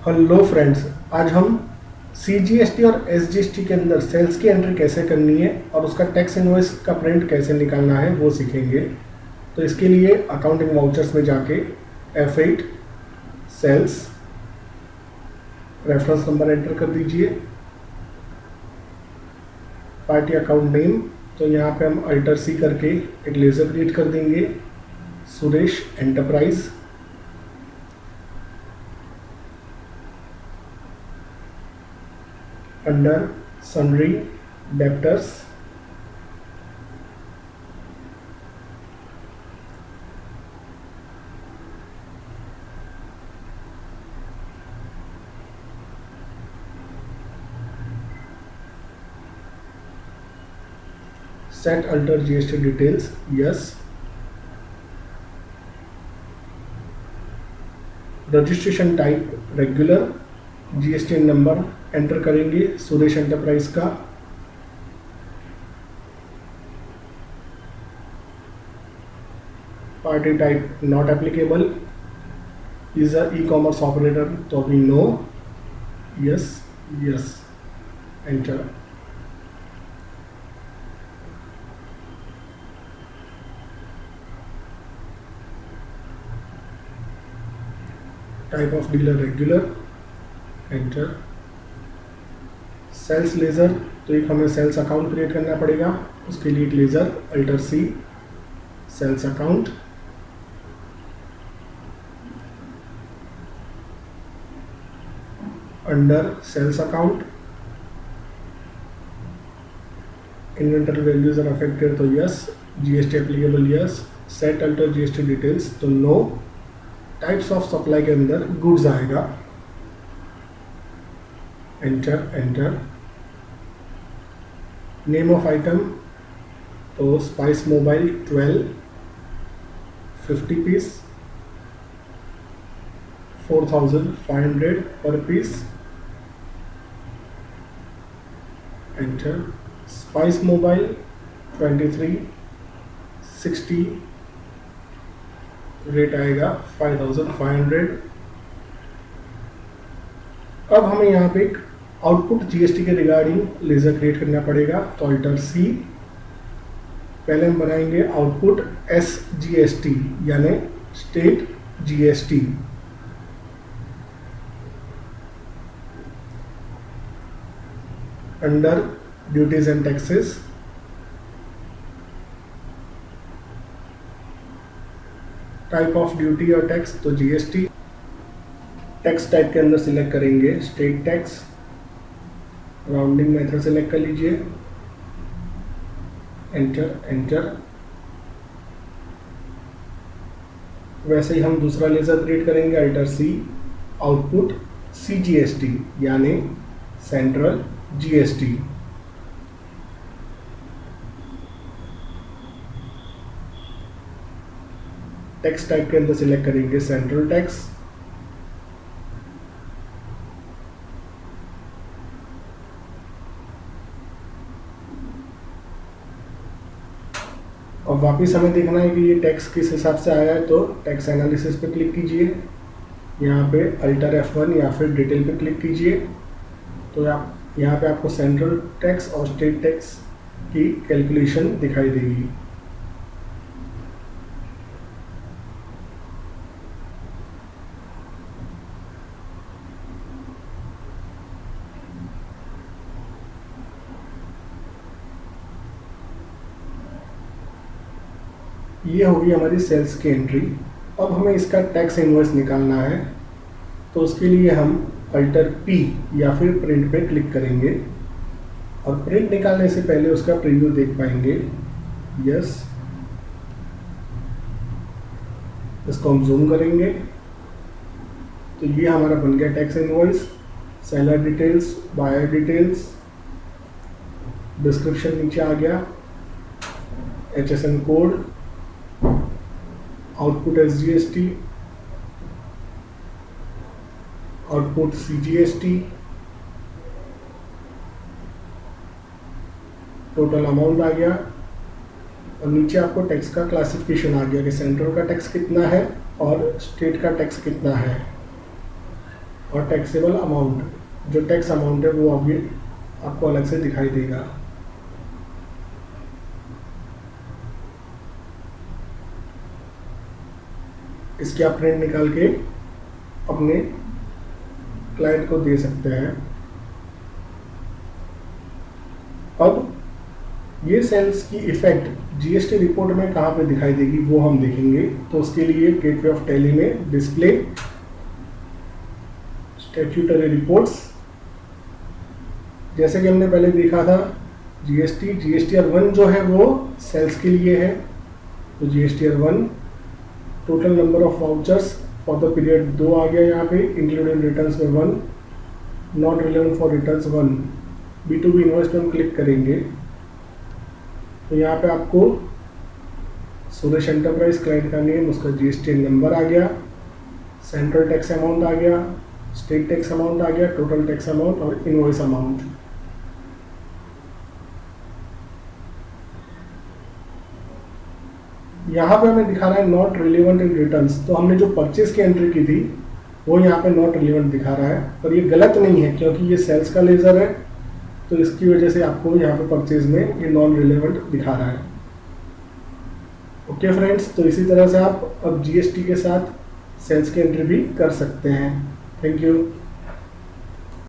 Hello friends, आज हम CGST और SGST के अंदर सेल्स की एंट्री कैसे करनी है और उसका टैक्स इनवॉइस का प्रिंट कैसे निकालना है वो सीखेंगे। तो इसके लिए अकाउंटिंग वाउचर्स में जाके F8 sales reference number enter कर दीजिए। पार्टी अकाउंट नेम, तो यहाँ पे हम अल्टर C करके एक लेज़र क्रिएट कर देंगे, Suresh enterprise. Under sundry debtors set alter GST details, yes। Registration type regular, GST number enter करेंगे सुरेश एंटरप्राइज का। Party type not applicable, is a e-commerce operator, तो अभी no, yes yes enter. Type of dealer regular, enter. Sales ledger, तो एक हमें sales account create करना पड़ेगा, उसके लिए एक ledger alter C sales account. Under sales account inventory values are affected, तो yes. GST applicable, yes. Set alter GST details, तो नो। टाइप्स ऑफ सप्लाई के अंदर गुड्स आएगा, enter enter. Name of item, तो Spice mobile 12 50 piece 4500 per piece, enter. Spice mobile 23 60 rate आएगा 5500। अब हमें यहाँ पे एक आउटपुट GST के रिगार्डिंग लेज़र क्रिएट करना पड़ेगा, तो अल्टर C। पहले हम बनाएंगे आउटपुट SGST यानी state GST। Under duties and taxes, type of duty और टैक्स, तो GST। टैक्स टाइप के अंदर सिलेक्ट करेंगे state tax, rounding method select कर लीजिए, एंटर एंटर। वैसे ही हम दूसरा लेज़र क्रिएट करेंगे अल्टर C, आउटपुट CGST यानी सेंट्रल GST। टैक्स टाइप के अंदर सिलेक्ट करेंगे सेंट्रल टैक्स, और वापस हमें देखना है कि ये टैक्स किस हिसाब से आया है, तो टैक्स एनालिसिस पे क्लिक कीजिए, यहाँ पे अल्टर F1 या फिर डिटेल पे क्लिक कीजिए। तो आप यहाँ पे आपको सेंट्रल टैक्स और स्टेट टैक्स की कैलकुलेशन दिखाई देगी। ये होगी हमारी सेल्स की एंट्री। अब हमें इसका टैक्स इनवॉइस निकालना है, तो उसके लिए हम अल्टर P या फिर प्रिंट पे क्लिक करेंगे, और प्रिंट निकालने से पहले उसका प्रीव्यू देख पाएंगे, यस। इसको हम जूम करेंगे, तो ये हमारा बन गया tax invoice. Seller details, buyer details, description नीचे आ गया, HSN code, output SGST, output CGST, total amount आ गया, और नीचे आपको टैक्स का क्लासिफिकेशन आ गया कि सेंट्रल का टैक्स कितना है और स्टेट का टैक्स कितना है। और टैक्सेबल अमाउंट, जो टैक्स अमाउंट है वो अभी आपको अलग से दिखाई देगा। इसकी आप प्रिंट निकाल के अपने क्लाइंट को दे सकते हैं। अब ये सेल्स की इफेक्ट जीएसटी रिपोर्ट में कहाँ पे दिखाई देगी वो हम देखेंगे। तो उसके लिए गेटवे ऑफ टैली में डिस्प्ले स्टैट्यूटरी रिपोर्ट्स, जैसे कि हमने पहले देखा था जीएसटीआर 1 जो है वो सेल्स के लिए है। तो GSTR 1 total number of vouchers for the period 2 आ गया यहाँ पे, इंक्लूडिंग रिटर्न्स में 1, not relevant for returns 1। B2B invoice पे हम क्लिक करेंगे तो यहाँ पे आपको सुरेश एंटरप्राइज क्लाइंट का नेम, उसका जीएसटीएन नंबर आ गया, सेंट्रल टैक्स अमाउंट आ गया, स्टेट टैक्स अमाउंट आ गया, टोटल टैक्स अमाउंट और इनवॉइस अमाउंट। यहाँ पे हमें दिखा रहा है नॉट रिलेवेंट इन रिटर्न्स। तो हमने जो परचेज की एंट्री की थी वो यहाँ पे नॉट रिलेवेंट दिखा रहा है, पर ये गलत नहीं है क्योंकि ये सेल्स का लेजर है। तो इसकी वजह से आपको यहाँ पे परचेज में ये नॉन रिलेवेंट दिखा रहा है। ओके फ्रेंड्स, तो इसी तरह से आप अब जीएसटी के साथ सेल्स की एंट्री भी कर सकते हैं। Thank you.